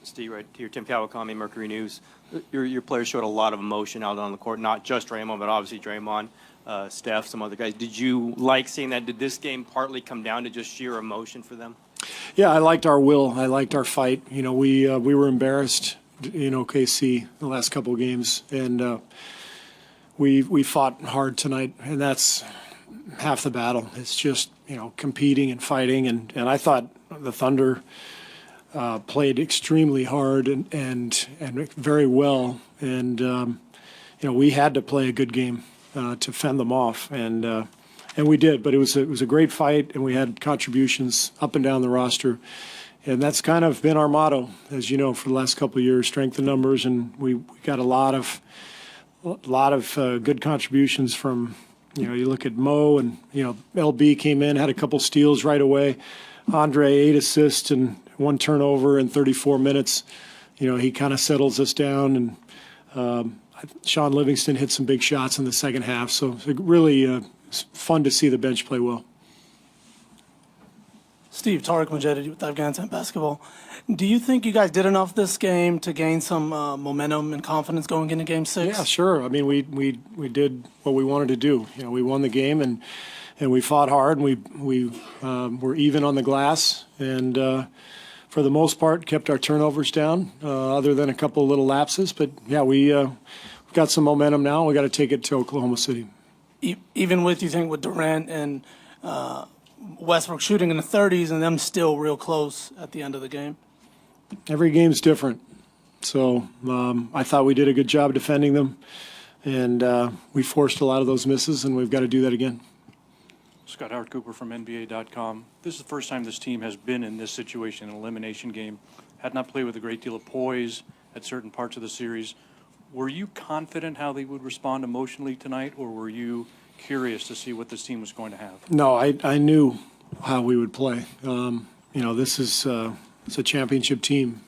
Steve, right here, Tim Kawakami, Mercury News. Your players showed a lot of emotion out on the court, not just Draymond, but obviously Draymond, Steph, some other guys. Did you like seeing that? Did this game partly come down to just sheer emotion for them? Yeah, I liked our will. I liked our fight. You know, we were embarrassed, KC the last couple of games, and we fought hard tonight, and that's half the battle. It's just, competing and fighting, and I thought the Thunder played extremely hard and very well, and we had to play a good game to fend them off, and we did. But it was a great fight, and we had contributions up and down the roster, and that's kind of been our motto, as you know, for the last couple of years: strength in numbers, and we got a lot of good contributions from. You look at Mo, and LB came in, had a couple steals right away. Andre, 8 assists and 1 turnover in 34 minutes. He kind of settles us down, and Sean Livingston hit some big shots in the second half. So it's really fun to see the bench play well. Steve, Tariq Majedi with Afghanistan Basketball. Do you think you guys did enough this game to gain some momentum and confidence going into Game 6? Yeah, sure. I mean, we did what we wanted to do. We won the game, and we fought hard, and we were even on the glass, and for the most part kept our turnovers down, other than a couple of little lapses. But yeah, we've got some momentum now. We got to take it to Oklahoma City. Even with, you think, with Durant and Westbrook shooting in the 30s and them still real close at the end of the game? Every game's different. So I thought we did a good job defending them, and we forced a lot of those misses, and we've got to do that again. Scott Howard Cooper from NBA.com. This is the first time this team has been in this situation, an elimination game. Had not played with a great deal of poise at certain parts of the series. Were you confident how they would respond emotionally tonight, or were you curious to see what this team was going to have? No, I knew how we would play. This is it's a championship team.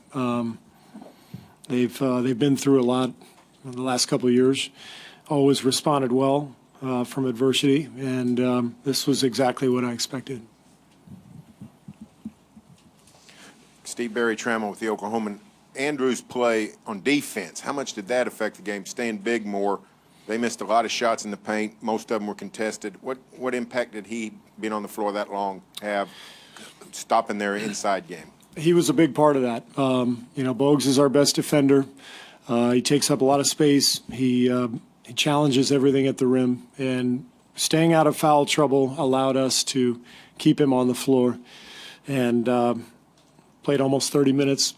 They've been through a lot in the last couple of years. Always responded well from adversity, and this was exactly what I expected. Steve Barry Trammell with the Oklahoman. Andrews' play on defense, how much did that affect the game? Staying big more. They missed a lot of shots in the paint. Most of them were contested. What impact did he, being on the floor that long, have stopping their inside game? He was a big part of that. Bogues is our best defender. He takes up a lot of space. He challenges everything at the rim. And staying out of foul trouble allowed us to keep him on the floor. And played almost 30 minutes.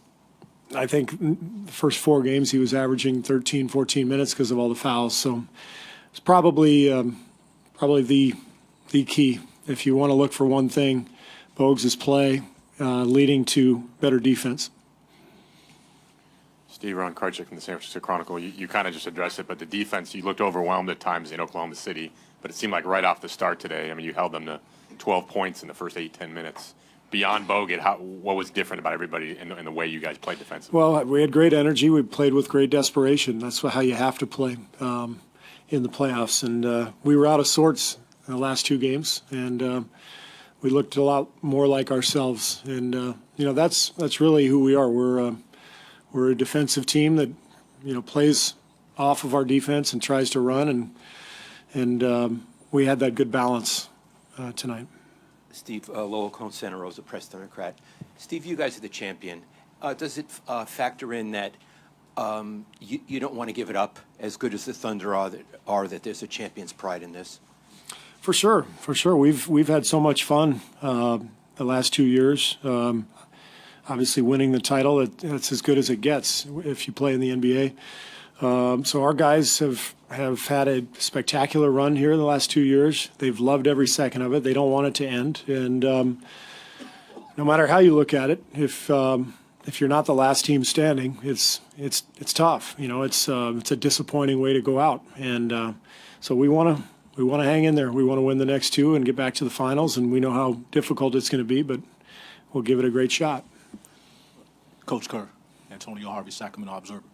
I think the first 4 games he was averaging 13, 14 minutes because of all the fouls. So it's probably the key. If you want to look for one thing, Bogues' play leading to better defense. Steve, Ron Karchik from the San Francisco Chronicle. You kind of just addressed it, but the defense, you looked overwhelmed at times in Oklahoma City, but it seemed like right off the start today, I mean, you held them to 12 points in the first 8-10 minutes. Beyond Bogut, what was different about everybody in the way you guys played defensively? Well, we had great energy. We played with great desperation. That's how you have to play in the playoffs. And we were out of sorts in the last 2 games, and we looked a lot more like ourselves. And that's really who we are. We're a defensive team that plays off of our defense and tries to run, and we had that good balance tonight. Steve, Lowell Cone, Santa Rosa, Press Democrat. Steve, you guys are the champion. Does it factor in that you don't want to give it up, as good as the Thunder are, that there's a champion's pride in this? For sure. We've had so much fun the last 2 years. Obviously, winning the title, that's as good as it gets if you play in the NBA. So our guys have had a spectacular run here in the last 2 years. They've loved every second of it. They don't want it to end. And no matter how you look at it, if you're not the last team standing, it's tough. It's a disappointing way to go out. And so we want to hang in there. We want to win the next 2 and get back to the finals. And we know how difficult it's going to be, but we'll give it a great shot. Coach Kerr, Antonio Harvey, Sacramento Observer.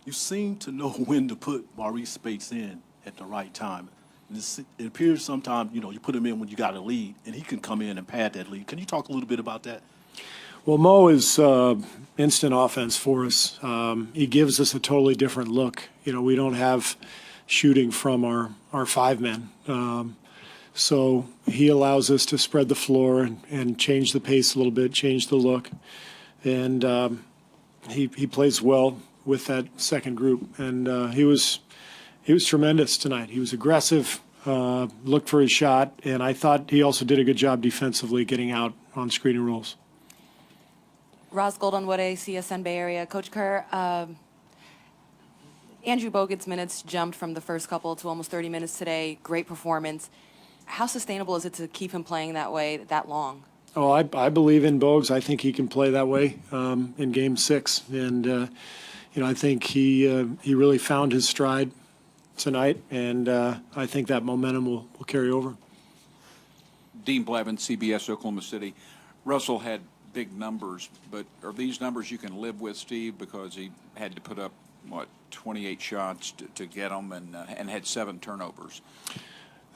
You seem to know when to put Maurice Spates in at the right time. It appears sometimes, you put him in when you got a lead, and he can come in and pad that lead. Can you talk a little bit about that? Well, Mo is, instant offense for us. He gives us a totally different look. We don't have shooting from our five men. So he allows us to spread the floor and change the pace a little bit, change the look. And he plays well with that second group. And he was tremendous tonight. He was aggressive, looked for his shot, and I thought he also did a good job defensively getting out on screening rules. Roz Goldenwood, CSN Bay Area. Coach Kerr, Andrew Bogut's minutes jumped from the first couple to almost 30 minutes today. Great performance. How sustainable is it to keep him playing that way that long? Oh, I believe in Bogues. I think he can play that way in Game 6. And, I think he really found his stride tonight, and I think that momentum will carry over. Dean Blevin, CBS, Oklahoma City. Russell had big numbers, but are these numbers you can live with, Steve, because he had to put up, 28 shots to get them and had 7 turnovers?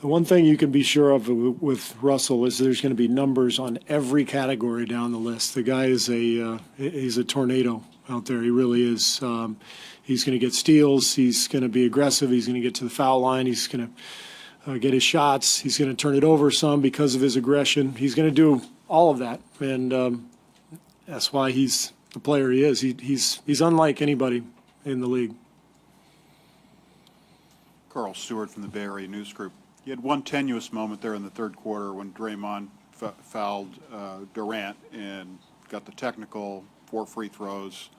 The one thing you can be sure of with Russell is there's going to be numbers on every category down the list. The guy is he's a tornado out there. He really is. He's going to get steals. He's going to be aggressive. He's going to get to the foul line. He's going to get his shots. He's going to turn it over some because of his aggression. He's going to do all of that, and that's why he's the player he is. He's unlike anybody in the league. Carl Stewart from the Bay Area News Group. You had one tenuous moment there in the third quarter when Draymond fouled Durant and got the technical, 4 free throws.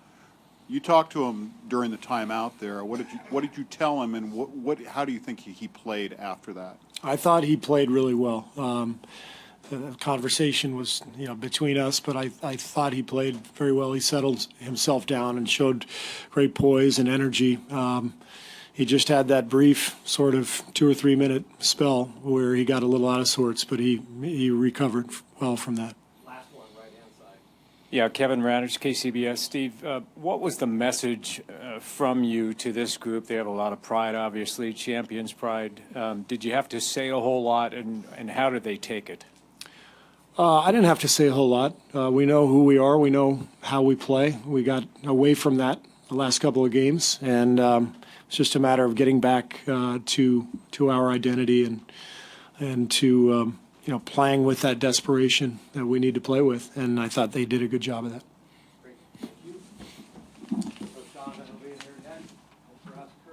You talked to him during the timeout there. What did you tell him, and how do you think he played after that? I thought he played really well. The conversation was, between us, but I thought he played very well. He settled himself down and showed great poise and energy. He just had that brief sort of 2 or 3 minute spell where he got a little out of sorts, but he recovered well from that. Last one, right-hand side. Yeah, Kevin Radich, KCBS. Steve, what was the message from you to this group? They have a lot of pride, obviously, champions' pride. Did you have to say a whole lot, and how did they take it? I didn't have to say a whole lot. We know who we are. We know how we play. We got away from that the last couple of games, and it's just a matter of getting back to our identity and to playing with that desperation that we need to play with. And I thought they did a good job of that.